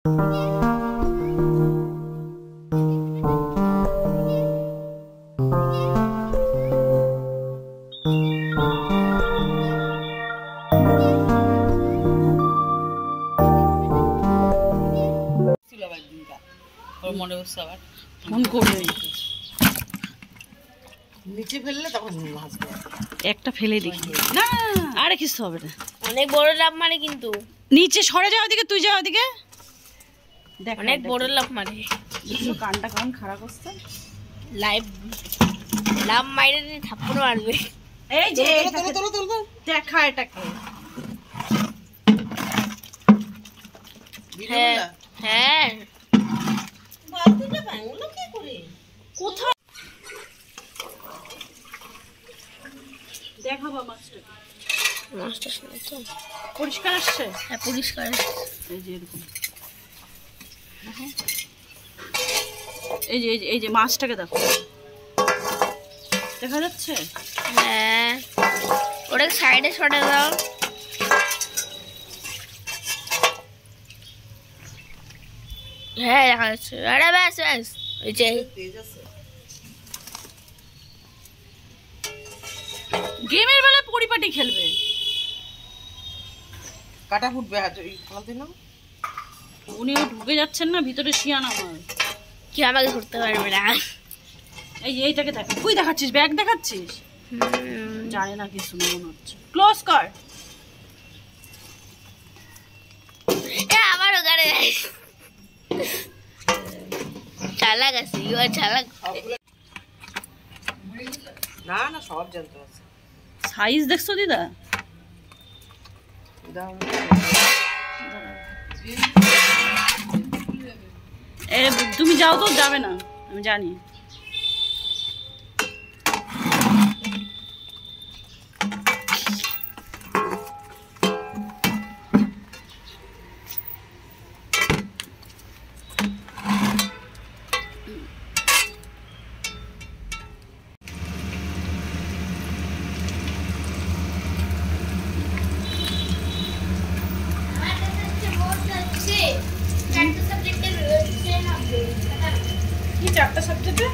মনে হচ্ছে আবার ফোন করবে নিচে ফেললে তখন ভাসবে। একটা ফেলে দেখি না, আরে কিছু হবে না। অনেক বড় লাভ মারে কিন্তু নিচে সরে যাওয়ার দিকে, তুই যাওয়ার দিকে দেখ, অনেক বড় লাভ মারে। কানটা কেমন খারাপ হচ্ছে। লাভ মাইরে থাপ্পড় মারবে। এই যে দেখা এটাকে। হ্যাঁ হ্যাঁ কোথায় দেখাবো মাছটাকে? মাছটা শুনেছো? পরিষ্কার আসছে? হ্যাঁ পরিষ্কার। এই যে এরকম, এই যে এই যে মাছটাকে দেখো, দেখা যাচ্ছে? হ্যাঁ ওটা সাইডে সরে দাও। হ্যাঁ দেখা যাচ্ছে। আরে ব্যাস ব্যাস, ওই যে গেমের বেলা পরিপাটি খেলবে। কাটা ফুটবে ফেলাতে না। উনিও ঢুকে যাচ্ছেন না ভিতরে, শিয়ান আমার কি আমাকে ধরতে পারবে না। এই যে এইটাকে দেখা, তুই দেখাচ্ছিস, ব্যাগ দেখাচ্ছিস, জানে না কিছু মনে হচ্ছে। ক্লোজ কর। আমার ওখানে চালাক আছে, চালাক। না না সব জানতে আছে। সাইজ দেখছো দিদা? তুমি যাও তো, যাবে না আমি জানি। কি 4টা সাবজেক্টে?